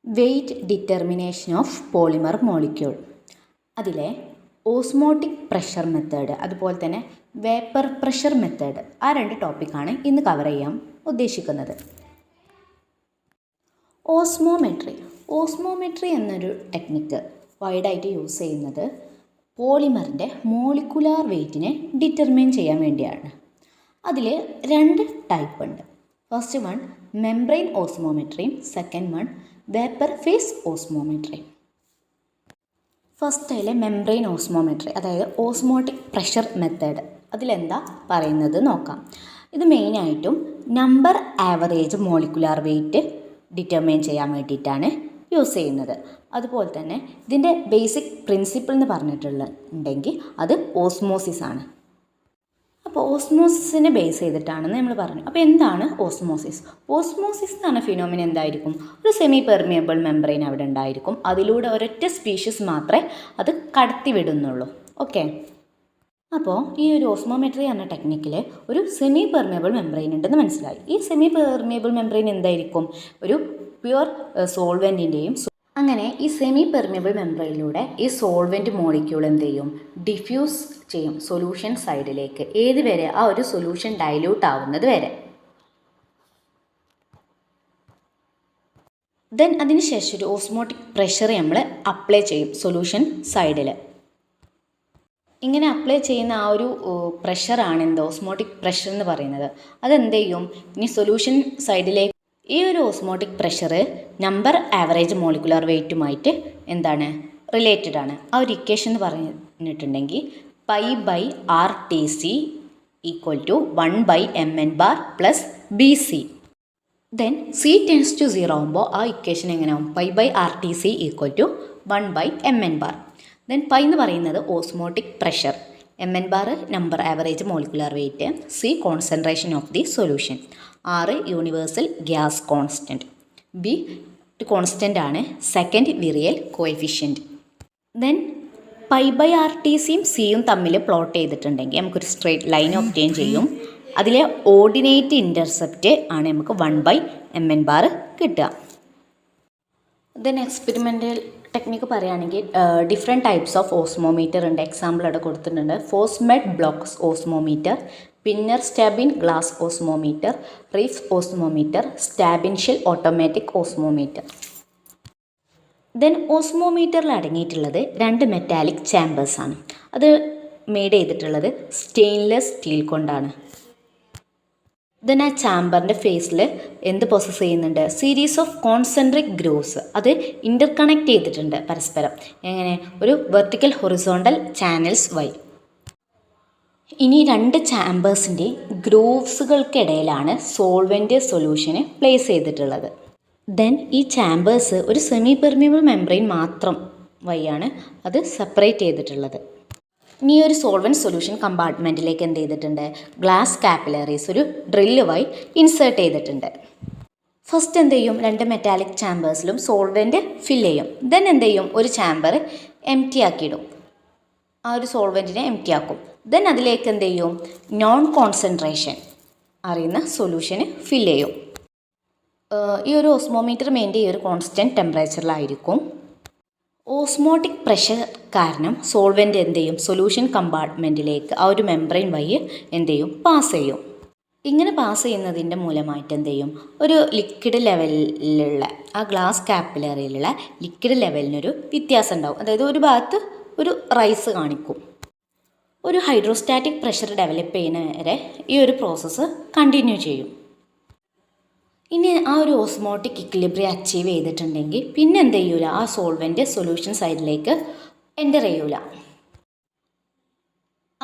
Weight determination of polymer molecule. അതിലെ osmotic pressure method അതുപോലെ തന്നെ വേപ്പർ പ്രഷർ മെത്തേഡ്, ആ രണ്ട് ടോപ്പിക്കാണ് ഇന്ന് കവർ ചെയ്യാൻ ഉദ്ദേശിക്കുന്നത്. ഓസ്മോമെട്രി എന്നൊരു ടെക്നിക്ക് വൈഡായിട്ട് യൂസ് ചെയ്യുന്നത് പോളിമറിൻ്റെ മോളിക്കുലാർ വെയ്റ്റിനെ ഡിറ്റർമിൻ ചെയ്യാൻ വേണ്ടിയാണ്. അതിൽ രണ്ട് ടൈപ്പ് ഉണ്ട്. ഫസ്റ്റ് വൺ മെംബ്രെയിൻ ഓസ്മോമെട്രിയും സെക്കൻഡ് വൺ വേപ്പർ ഫേസ് ഓസ്മോമെട്രിയും. ഫസ്റ്റിലെ മെംബ്രെയിൻ ഓസ്മോമെട്രി, അതായത് ഓസ്മോട്ടിക് പ്രഷർ മെത്തേഡ്, അതിലെന്താ പറയുന്നത് നോക്കാം. ഇത് മെയിനായിട്ടും number average molecular weight determine ചെയ്യാൻ വേണ്ടിയിട്ടാണ് യൂസ് ചെയ്യുന്നത്. അതുപോലെ തന്നെ ഇതിൻ്റെ ബേസിക് പ്രിൻസിപ്പിൾ എന്ന് പറഞ്ഞിട്ടുണ്ടെങ്കിൽ അത് ഓസ്മോസിസ് ആണ്. അപ്പോൾ ഓസ്മോസിസിനെ ബേസ് ചെയ്തിട്ടാണെന്ന് നമ്മൾ പറഞ്ഞു. അപ്പോൾ എന്താണ് ഓസ്മോസിസ്? ഓസ്മോസിസ് എന്ന് പറഞ്ഞ ഫിനോമിന എന്തായിരിക്കും? ഒരു സെമി പെർമിയബിൾ മെംബ്രെയിൻ അവിടെ ഉണ്ടായിരിക്കും. അതിലൂടെ ഒരൊറ്റ സ്പീഷീസ് മാത്രമേ അത് കടത്തിവിടുന്നുള്ളൂ. ഓക്കെ, അപ്പോൾ ഈ ഒരു ഓസ്മോമെട്രി എന്ന ടെക്നിക്കിൽ ഒരു സെമി പെർമിയബിൾ മെംബ്രെയിൻ ഉണ്ടെന്ന് മനസ്സിലായി. ഈ സെമി പെർമിയബിൾ മെംബ്രെയിൻ എന്തായിരിക്കും? ഒരു പ്യുവർ സോൾവെൻറ്റിൻ്റെയും. അങ്ങനെ ഈ സെമി പെർമിയബിൾ മെംബ്രെയിനിലൂടെ ഈ സോൾവെൻറ്റ് മോളിക്യൂൾ എന്ത് ചെയ്യും? ഡിഫ്യൂസ് ചെയ്യും സൊല്യൂഷൻ സൈഡിലേക്ക്. ഏത് വരെ? ആ ഒരു സൊല്യൂഷൻ ഡൈല്യൂട്ട് ആവുന്നത് വരെ. ദെൻ അതിന് ശേഷം ഒരു ഓസ്മോട്ടിക് പ്രഷർ നമ്മൾ അപ്ലൈ ചെയ്യും സൊല്യൂഷൻ സൈഡിൽ. ഇങ്ങനെ അപ്ലൈ ചെയ്യുന്ന ആ ഒരു പ്രഷറാണ് എന്ത്? ഓസ്മോട്ടിക് പ്രഷർ എന്ന് പറയുന്നത്. അതെന്ത് ചെയ്യും? ഇനി സൊല്യൂഷൻ സൈഡിലേക്ക് ഈ ഒരു osmotic pressure number average molecular വെയ്റ്റുമായിട്ട് എന്താണ്? റിലേറ്റഡ് ആണ്. ആ ഒരു ഇക്വേഷൻ എന്ന് പറഞ്ഞിട്ടുണ്ടെങ്കിൽ π/RTC = 1/mn⁻ plus BC. Then C → 0 ആകുമ്പോൾ ആ equation എങ്ങനെയാവും? π/RTC = 1/mn⁻. Then pi എന്ന് പറയുന്നത് osmotic pressure, mn⁻ number average molecular weight, C concentration of the solution, R universal gas constant, B constant ആണ്, സെക്കൻഡ് വിറിയൽ കോഎഫിഷ്യൻറ്റ്. ദെൻ π/RTCയും സിയും തമ്മിൽ plot ചെയ്തിട്ടുണ്ടെങ്കിൽ നമുക്കൊരു സ്ട്രെയിറ്റ് ലൈൻ ഒബ്റ്റെയിൻ ചെയ്യും. അതിലെ ഓർഡിനേറ്റ് ഇൻ്റർസെപ്റ്റ് ആണ് നമുക്ക് 1/mn⁻ കിട്ടുക. ദെൻ എക്സ്പെരിമെൻ്റൽ ടെക്നിക്ക് പറയുകയാണെങ്കിൽ ഡിഫറെൻറ്റ് ടൈപ്സ് ഓഫ് ഓസ്മോമീറ്റർ ഉണ്ട്. എക്സാമ്പിൾ അവിടെ കൊടുത്തിട്ടുണ്ട്. ഫോസ്മെഡ് ബ്ലോക്സ് osmometer, Pinner Stabin glass osmometer, റീഫ് osmometer, Stabin Shell automatic osmometer. Then ഓസ്മോമീറ്ററിൽ അടങ്ങിയിട്ടുള്ളത് രണ്ട് മെറ്റാലിക് ചാമ്പേഴ്സാണ്. അത് മെയ്ഡ് ചെയ്തിട്ടുള്ളത് സ്റ്റെയിൻലെസ് സ്റ്റീൽ കൊണ്ടാണ്. ദെൻ ആ ചാമ്പറിൻ്റെ ഫേസിൽ എന്ത് പ്രോസസ്സ് ചെയ്യുന്നുണ്ട്? സീരീസ് ഓഫ് കോൺസെൻട്രിക് ഗ്രൂവ്സ്, അത് ഇൻ്റർ കണക്ട് ചെയ്തിട്ടുണ്ട് പരസ്പരം. എങ്ങനെ? ഒരു വെർട്ടിക്കൽ ഹൊറിസോണ്ടൽ ചാനൽസ് വഴി. ഇനി രണ്ട് ചാമ്പേഴ്സിൻ്റെ ഗ്രൂവ്സുകൾക്കിടയിലാണ് സോൾവെൻ്റ് സൊല്യൂഷന് പ്ലേസ് ചെയ്തിട്ടുള്ളത്. ദെൻ ഈ ചാമ്പേഴ്സ് ഒരു സെമി പെർമിയബിൾ മെംബ്രെയിൻ മാത്രം വഴിയാണ് അത് സെപ്പറേറ്റ് ചെയ്തിട്ടുള്ളത്. ഇനി ഒരു സോൾവെൻറ്റ് സൊല്യൂഷൻ കമ്പാർട്ട്മെൻറ്റിലേക്ക് എന്ത് ചെയ്തിട്ടുണ്ട്? ഗ്ലാസ് കാപ്പിലറീസ് ഒരു ഡ്രില്ല് വഴി ഇൻസേർട്ട് ചെയ്തിട്ടുണ്ട്. ഫസ്റ്റ് എന്ത് ചെയ്യും? രണ്ട് മെറ്റാലിക് ചാമ്പേഴ്സിലും സോൾവെൻറ്റ് ഫില്ല് ചെയ്യും. ദെൻ എന്ത് ചെയ്യും? ഒരു ചാമ്പർ എം ടി ആക്കിയിടും. ആ ഒരു സോൾവെൻറ്റിനെ എം ടി ആക്കും. ദെൻ അതിലേക്ക് എന്ത് ചെയ്യും? നോൺ കോൺസെൻട്രേഷൻ അറിയുന്ന സൊല്യൂഷന് ഫില്ല് ചെയ്യും. ഈ ഒരു ഓസ്മോമീറ്റർ മെയിൻ്റെ ഈ ഒരു കോൺസ്റ്റൻറ്റ് ടെമ്പറേച്ചറിലായിരിക്കും. ഓസ്മോട്ടിക് പ്രഷർ കാരണം സോൾവെൻ്റ് എന്ത് ചെയ്യും? സൊല്യൂഷൻ കമ്പാർട്ട്മെൻറ്റിലേക്ക് ആ ഒരു മെംബ്രെയിൻ വഴി എന്ത് ചെയ്യും? പാസ് ചെയ്യും. ഇങ്ങനെ പാസ് ചെയ്യുന്നതിൻ്റെ മൂലമായിട്ട് എന്ത് ചെയ്യും? ഒരു ലിക്വിഡ് ലെവലിലുള്ള ആ ഗ്ലാസ് കാപ്പിലറിയിലുള്ള ലിക്വിഡ് ലെവലിനൊരു വ്യത്യാസം ഉണ്ടാവും. അതായത് ഒരു ഭാഗത്ത് ഒരു റൈസ് കാണിക്കും. ഒരു ഹൈഡ്രോസ്റ്റാറ്റിക് പ്രഷർ ഡെവലപ്പ് ചെയ്യുന്ന വരെ ഈ ഒരു പ്രോസസ്സ് കണ്ടിന്യൂ ചെയ്യും. ഇനി ആ ഒരു ഓസ്മോട്ടിക് ഇക്വിലിബ്രിയം അച്ചീവ് ചെയ്തിട്ടുണ്ടെങ്കിൽ പിന്നെ എന്ത് ചെയ്യൂല? ആ സോൾവെൻ്റ് സൊല്യൂഷൻ സൈഡിലേക്ക് എൻ്റർ ചെയ്യൂല.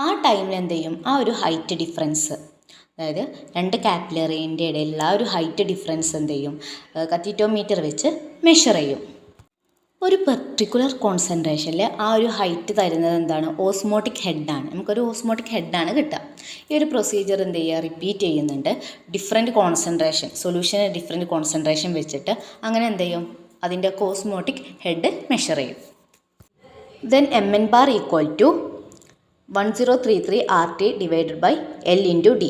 ആ ടൈമിൽ എന്ത് ചെയ്യും? ആ ഒരു ഹൈറ്റ് ഡിഫറൻസ്, അതായത് രണ്ട് കാപ്പിലറീൻ്റെ ഇടയിലുള്ള ആ ഒരു ഹൈറ്റ് ഡിഫറൻസ് എന്ത് ചെയ്യും? കത്തീറ്റോമീറ്റർ വെച്ച് മെഷർ ചെയ്യും. ഒരു പെർട്ടിക്കുലർ കോൺസെൻട്രേഷനിൽ ആ ഒരു ഹൈറ്റ് തരുന്നത് എന്താണ്? ഓസ്മോട്ടിക് ഹെഡാണ്. നമുക്കൊരു ഓസ്മോട്ടിക് ഹെഡാണ് കിട്ടുക. ഈ ഒരു പ്രൊസീജിയർ എന്ത് ചെയ്യുക? റിപ്പീറ്റ് ചെയ്യുന്നുണ്ട്. ഡിഫറെൻറ്റ് കോൺസെൻട്രേഷൻ, സൊല്യൂഷന് ഡിഫറെൻറ്റ് കോൺസെൻട്രേഷൻ വെച്ചിട്ട് അങ്ങനെ എന്ത് ചെയ്യും? അതിൻ്റെ ഓസ്മോട്ടിക് ഹെഡ് മെഷർ ചെയ്യും. Then mn⁻ = 1033 RT / L × D,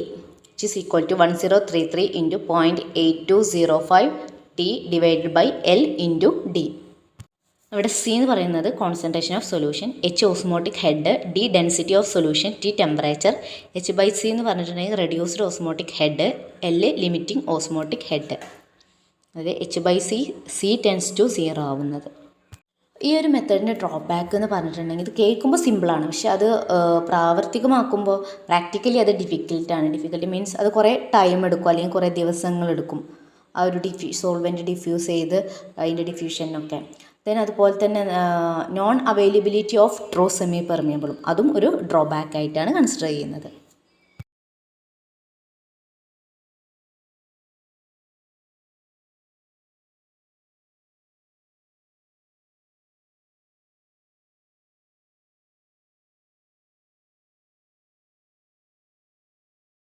which is equal to 1033 × 0.8205 T divided by L into D. ഇവിടെ സി എന്ന് പറയുന്നത് concentration of solution, H osmotic head, D density of solution, T temperature. H by C എന്ന് പറഞ്ഞിട്ടുണ്ടെങ്കിൽ reduced osmotic head, L limiting osmotic head. അതായത് H by C tends to 0 ആവുന്നത്. ഈ ഒരു മെത്തേഡിൻ്റെ drawback എന്ന് പറഞ്ഞിട്ടുണ്ടെങ്കിൽ ഇത് കേൾക്കുമ്പോൾ സിമ്പിളാണ്, പക്ഷെ അത് പ്രാവർത്തികമാക്കുമ്പോൾ പ്രാക്ടിക്കലി അത് ഡിഫിക്കൽട്ടാണ്. ഡിഫിക്കൽട്ട് മീൻസ് അത് കുറേ ടൈം എടുക്കും, അല്ലെങ്കിൽ കുറേ ദിവസങ്ങളെടുക്കും ആ ഒരു സോൾവെൻറ്റ് ഡിഫ്യൂസ് ചെയ്ത് അതിൻ്റെ ഡിഫ്യൂഷനൊക്കെ. ദെൻ അതുപോലെ തന്നെ നോൺ അവൈലബിലിറ്റി ഓഫ് ട്രൂ സെമി പെർമിയബിളും അതും ഒരു ഡ്രോബാക്ക് ആയിട്ടാണ് കൺസിഡർ ചെയ്യുന്നത്.